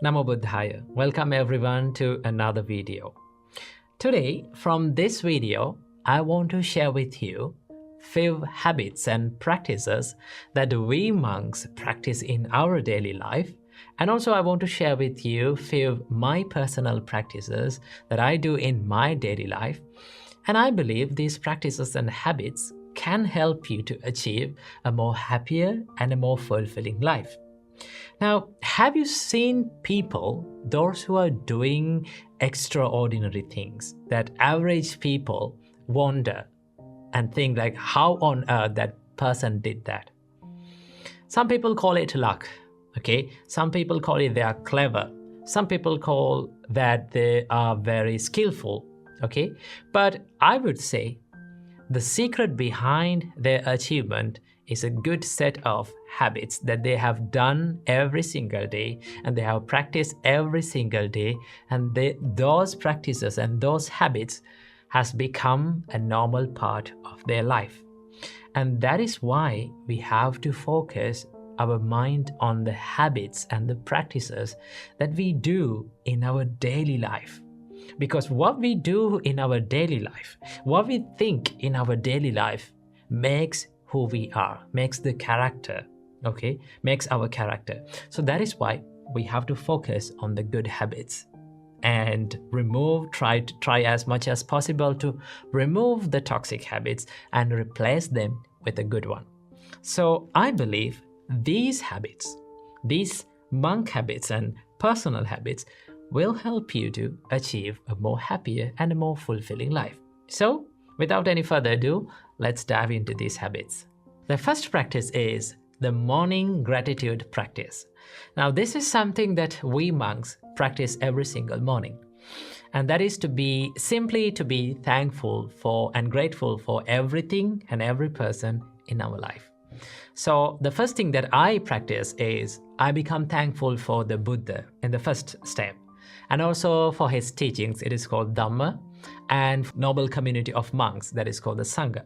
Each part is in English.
Namo Buddhaya. Welcome everyone to another video. Today, from this video, I want to share with you few habits and practices that we monks practice in our daily life. And also I want to share with you few my personal practices that I do in my daily life. And I believe these practices and habits can help you to achieve a more happier and a more fulfilling life. Now, have you seen people, those who are doing extraordinary things that average people wonder and think like, how on earth that person did that? Some people call it luck, okay? Some people call it they are clever. Some people call that they are very skillful, okay? But I would say the secret behind their achievement is a good set of habits that they have done every single day and they have practiced every single day, and those practices and those habits has become a normal part of their life. And that is why we have to focus our mind on the habits and the practices that we do in our daily life. Because what we do in our daily life, what we think in our daily life makes who we are, makes the character, okay? Makes our character. So that is why we have to focus on the good habits and try as much as possible to remove the toxic habits and replace them with a good one. So I believe these habits, these monk habits and personal habits will help you to achieve a more happier and a more fulfilling life. So, without any further ado, let's dive into these habits. The first practice is the morning gratitude practice. Now, this is something that we monks practice every single morning. And that is simply to be thankful for and grateful for everything and every person in our life. So the first thing that I practice is I become thankful for the Buddha in the first step. And also for his teachings, it is called Dhamma, and noble community of monks, that is called the Sangha.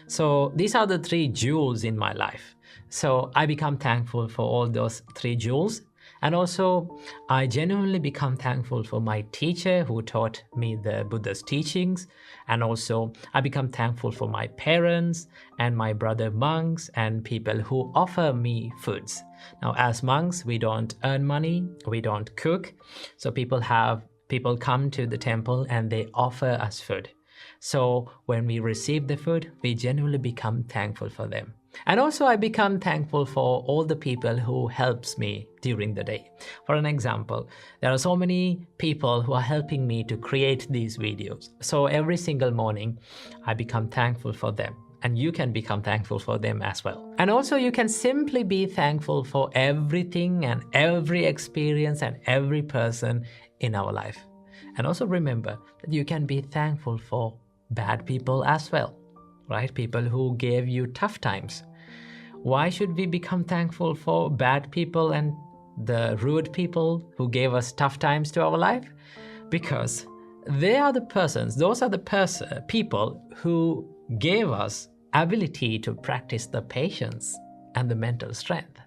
So these are the three jewels in my life. So I become thankful for all those three jewels. And also, I genuinely become thankful for my teacher who taught me the Buddha's teachings. And also, I become thankful for my parents and my brother monks and people who offer me foods. Now, as monks, we don't earn money, we don't cook. So people come to the temple and they offer us food. So when we receive the food, we genuinely become thankful for them. And also I become thankful for all the people who helps me during the day. For an example, there are so many people who are helping me to create these videos. So every single morning, I become thankful for them. And you can become thankful for them as well. And also you can simply be thankful for everything and every experience and every person in our life. And also remember that you can be thankful for bad people as well, right? People who gave you tough times. Why should we become thankful for bad people and the rude people who gave us tough times to our life? Because those are the people who gave us ability to practice the patience and the mental strength,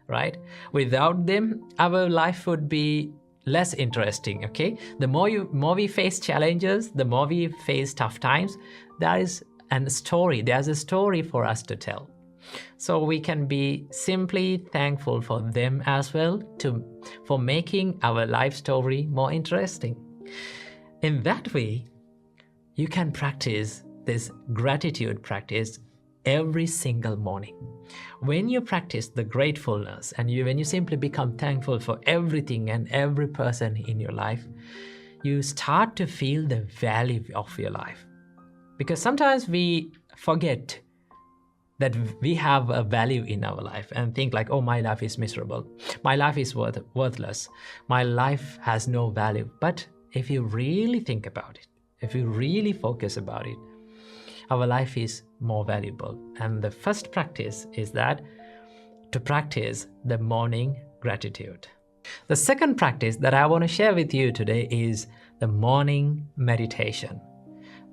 right? Without them, our life would be less interesting, okay? The more we face challenges, the more we face tough times, there's a story for us to tell. So we can be simply thankful for them as well for making our life story more interesting. In that way, you can practice this gratitude practice every single morning. When you practice the gratefulness and when you simply become thankful for everything and every person in your life, you start to feel the value of your life. Because sometimes we forget that we have a value in our life and think like, oh, my life is miserable. My life is worthless. My life has no value. But if you really think about it, if you really focus about it, our life is more valuable. And the first practice is to practice the morning gratitude. The second practice that I want to share with you today is the morning meditation.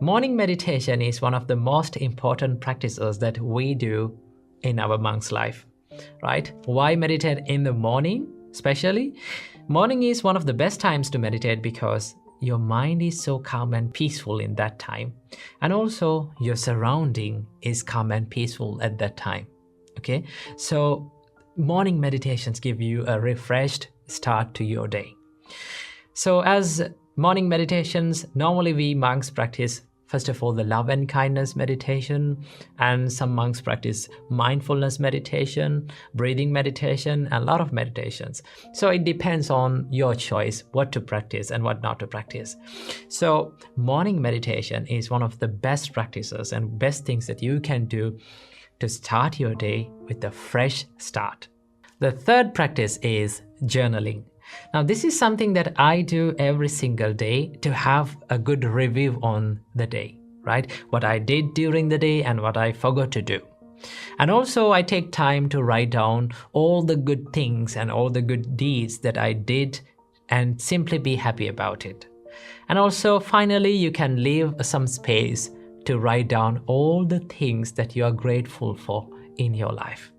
Morning meditation is one of the most important practices that we do in our monk's life, right? Why meditate in the morning especially? Morning is one of the best times to meditate because your mind is so calm and peaceful in that time, and also your surrounding is calm and peaceful at that time. Okay, so morning meditations give you a refreshed start to your day. So as morning meditations, normally we monks practice first of all the love and kindness meditation, and some monks practice mindfulness meditation, breathing meditation, and a lot of meditations. So it depends on your choice what to practice and what not to practice. So morning meditation is one of the best practices and best things that you can do to start your day with a fresh start. The third practice is journaling. Now, this is something that I do every single day to have a good review on the day, right? What I did during the day and what I forgot to do. And also I take time to write down all the good things and all the good deeds that I did and simply be happy about it. And also finally, you can leave some space to write down all the things that you are grateful for in your life.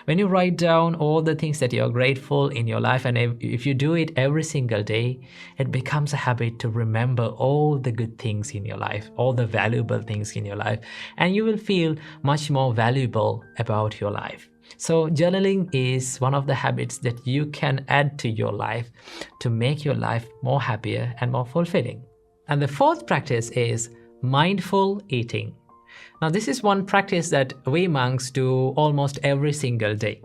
When you write down all the things that you're grateful in your life, and if you do it every single day, it becomes a habit to remember all the good things in your life, all the valuable things in your life, and you will feel much more valuable about your life. So journaling is one of the habits that you can add to your life to make your life more happier and more fulfilling. And the fourth practice is mindful eating. Now, this is one practice that we monks do almost every single day.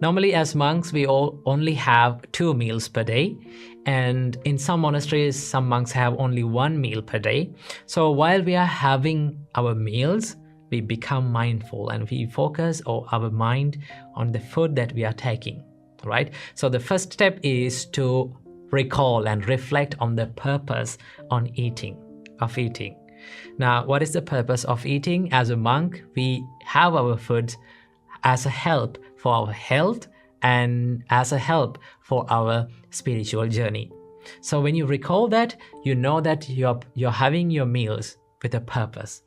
Normally, as monks, we all only have 2 meals per day, and in some monasteries, some monks have only 1 meal per day. So while we are having our meals, we become mindful and we focus our mind on the food that we are taking, right? So the first step is to recall and reflect on the purpose of eating. Now, what is the purpose of eating? As a monk, we have our food as a help for our health and as a help for our spiritual journey. So when you recall that, you know that you're having your meals with a purpose.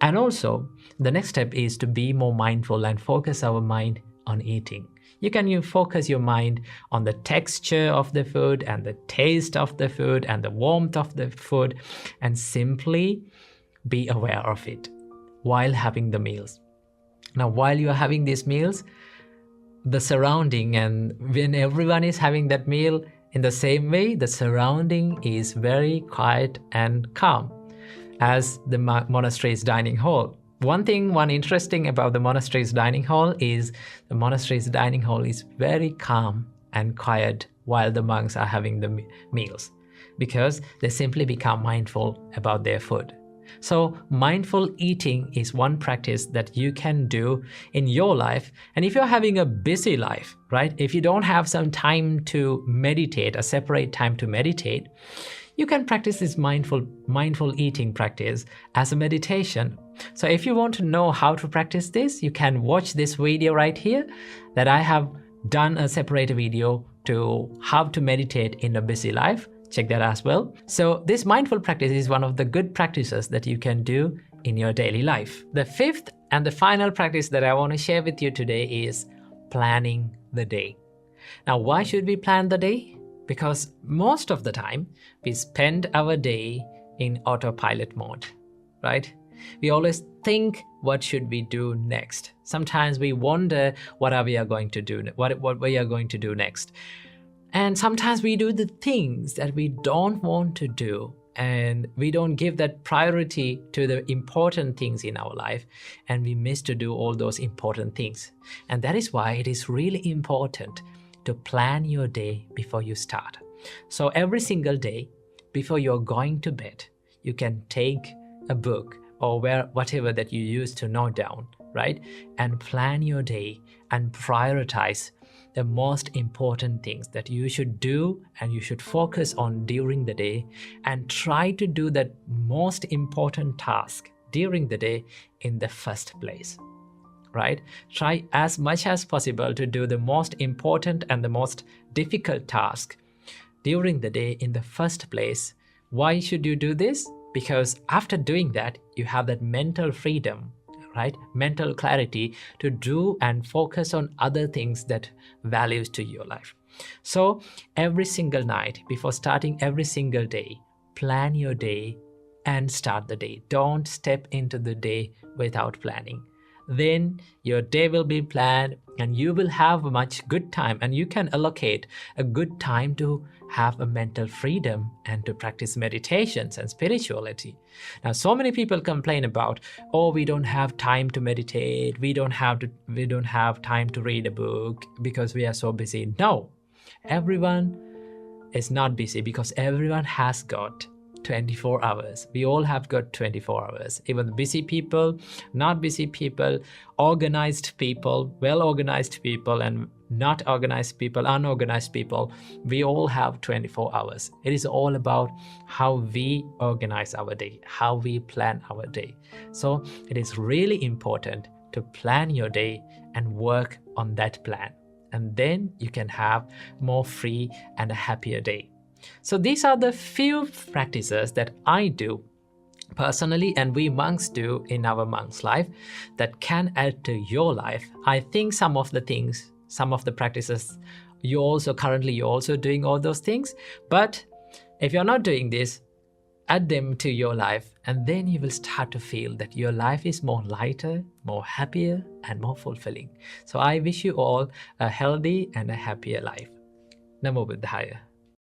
And also, the next step is to be more mindful and focus our mind on eating. You focus your mind on the texture of the food and the taste of the food and the warmth of the food, and simply be aware of it while having the meals. Now, while you are having these meals, the surrounding, and when everyone is having that meal in the same way, the surrounding is very quiet and calm as the monastery's dining hall. One interesting about the monastery's dining hall is the monastery's dining hall is very calm and quiet while the monks are having the meals, because they simply become mindful about their food. So mindful eating is one practice that you can do in your life. And if you're having a busy life, right? If you don't have some time to meditate, a separate time to meditate, you can practice this mindful eating practice as a meditation. So if you want to know how to practice this, you can watch this video right here that I have done a separate video to how to meditate in a busy life. Check that as well. So this mindful practice is one of the good practices that you can do in your daily life. The fifth and the final practice that I want to share with you today is planning the day. Now, why should we plan the day? Because most of the time we spend our day in autopilot mode, right? We always think, what should we do next? Sometimes we wonder what we are going to do next. And sometimes we do the things that we don't want to do, and we don't give that priority to the important things in our life, and we miss to do all those important things. And that is why it is really important to plan your day before you start. So every single day before you're going to bed, you can take a book or whatever that you use to note down, right? And plan your day and prioritize the most important things that you should do and you should focus on during the day, and try to do that most important task during the day in the first place, right? Try as much as possible to do the most important and the most difficult task during the day in the first place. Why should you do this? Because after doing that, you have that mental freedom, right? Mental clarity to do and focus on other things that values to your life. So every single night, before starting every single day, plan your day and start the day. Don't step into the day without planning. Then your day will be planned and you will have a much good time, and you can allocate a good time to have a mental freedom and to practice meditations and spirituality. Now, so many people complain about, oh, we don't have time to meditate, we don't have time to read a book because we are so busy. No, everyone is not busy, because everyone has got 24 hours. We all have got 24 hours. Even the busy people, not busy people, organized people, well-organized people, and not organized people, unorganized people, we all have 24 hours. It is all about how we organize our day, how we plan our day. So it is really important to plan your day and work on that plan. And then you can have more free and a happier day. So these are the few practices that I do personally and we monks do in our monk's life that can add to your life. I think some of the practices you're also doing all those things. But if you're not doing this, add them to your life, and then you will start to feel that your life is more lighter, more happier, and more fulfilling. So I wish you all a healthy and a happier life. Namo Buddhaya.